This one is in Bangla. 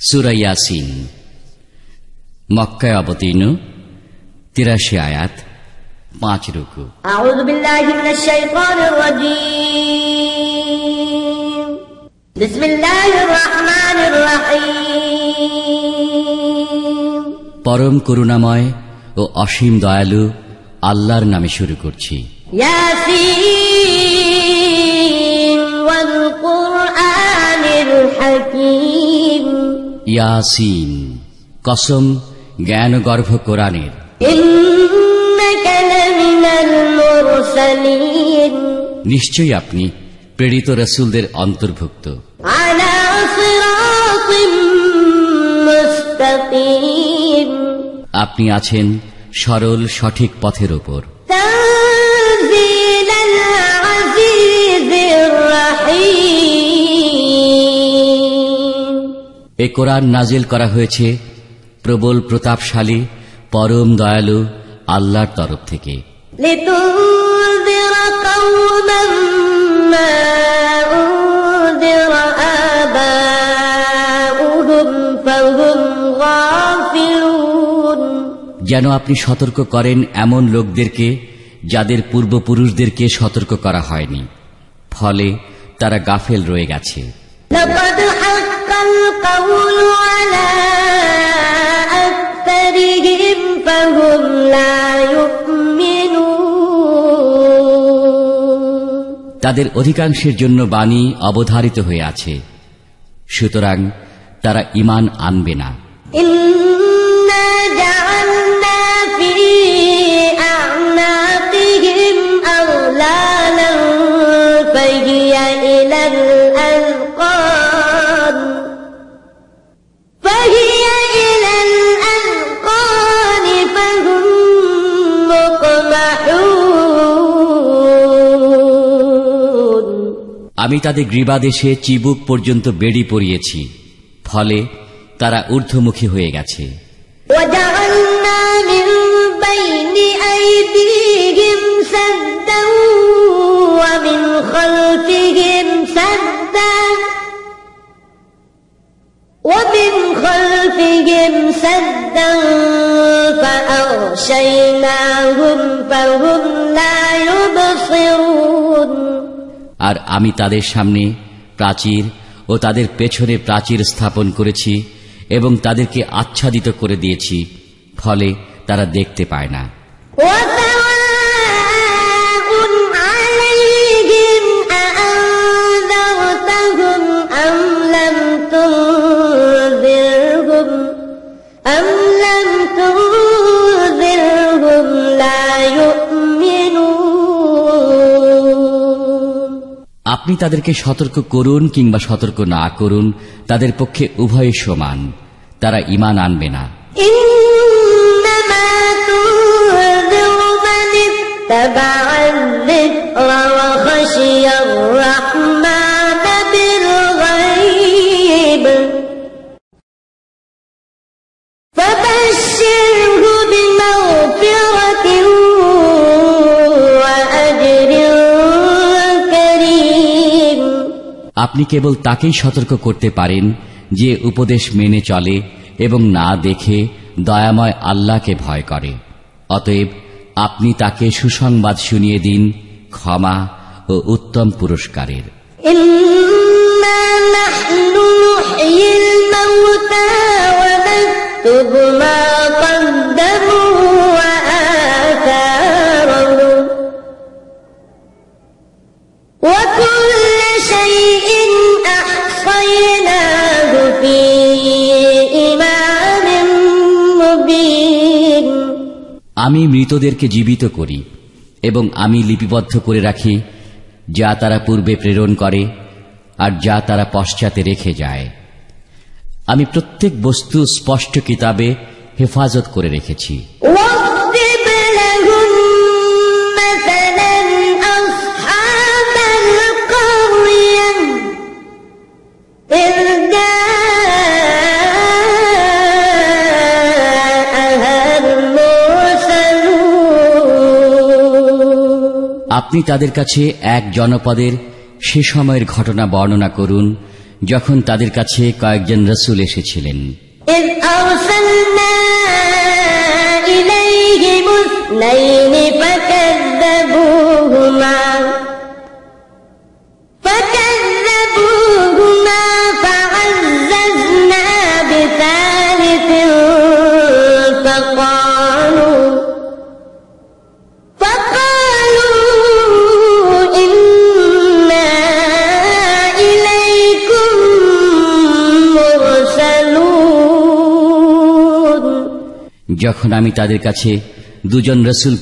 সূরা ইয়াসিন মক্কায় অবতীর্ণ ৮৩ আয়াত ৫ রুকু। আউযু বিল্লাহি মিনাশ শাইতানির রাজীম। বিসমিল্লাহির রহমানির রহিম। পরম করুণাময় ও অসীম দয়ালু আল্লাহর নামে শুরু করছি। ইয়াসিন ওয়াল কুরআনিল হাকীম। ইয়াসিন, কসম জ্ঞানগর্ভ কোরআনের। ইন্নাকা লামিনাল মুরসালিন। নিশ্চয়ই আপনি প্রেরিত রাসূলদের অন্তর্ভুক্ত। আলা সিরাতিম মুস্তাকিম। আপনি আছেন সরল সঠিক পথের ওপর। তানজিলাল আজিজির রাহিম। এ কোরআন নাজিল করা হয়েছে প্রবল প্রতাপশালী পরম দয়ালু আল্লাহর তরফ থেকে। লিতুনযিরা কওমান মা উনযিরা আবাউহুম ফাহুম গাফিলুন। যেন আপনি সতর্ক করেন এমন লোকদেরকে যাদের পূর্বপুরুষদেরকে সতর্ক করা হয়নি, ফলে তারা গাফেল রয়ে গেছে। লাকাদ হাক্কাল কাওলু আলা আকতারিহিম ফাহুম লা ইউমিনুন। তাদের অধিকাংশের জন্য বাণী অবধারিত হয়ে আছে, সুতরাং তারা ঈমান আনবে না। ইন্না জাআলনা ফি আ'নাকিহিম আগলালান ফাহিয়া ইলাল আযকান ফাহুম মুকমাহুন। আমি তাদের গ্রীবাদেশে চিবুক পর্যন্ত বেড়ি পরিয়েছি, ফলে তারা ঊর্ধ্বমুখী হয়ে গেছে। وجعلنا من بين أيديهم سدا ومن خلفهم سدا فأغشيناهم فهم لا يبصرون। আর আমি তাদের সামনে প্রাচীর ও তাদের পেছনে প্রাচীর স্থাপন করেছি এবং তাদেরকে আচ্ছাদিত করে দিয়েছি, ফলে তারা দেখতে পায় না। وسواء عليهم أأنذرتهم أم لم تنذرهم لا يؤمنون। আপনি তাদেরকে সতর্ক করুন কিংবা সতর্ক না করুন, তাদের পক্ষে উভয় সমান, তারা ঈমান আনবে না। إنما تنذر من اتبع الذكر وخشي الرحمن بالغيب فبشره بمغفرة وأجر كريم। আপনি কেবল তাকেই সতর্ক করতে পারেন যে উপদেশ মেনে চলে এবং না দেখে দয়াময় আল্লাহকে ভয় করে। অতএব আপনি তাকে সুসংবাদ শুনিয়ে দিন ক্ষমা ও উত্তম পুরস্কারের। إنا نحن نحيي الموتى ونكتب ما قدموا وآثارهم وكل شيء أحصيناه في إمام مبين। আমি মৃতদেরকে জীবিত করি এবং আমি লিপিবদ্ধ করে রাখি যা তারা পূর্বে প্রেরণ করে আর যা তারা পশ্চাতে রেখে যায়। আমি প্রত্যেক বস্তু স্পষ্ট কিতাবে হেফাজত করে রেখেছি। واضرب لهم مثلا أصحاب القرية إذ جاءها المرسلون। আপনি তাদের কাছে এক জনপদের সে সময়ের ঘটনা বর্ণনা করুন যখন তাদের কাছে কয়েকজন রাসূল এসেছিলেন। إذ أرسلنا إليهم اثنين فكذبوهما فعززنا بثالث فقالوا إنا إليكم مرسلون। যখন আমি তাদের কাছে দুজন রাসূল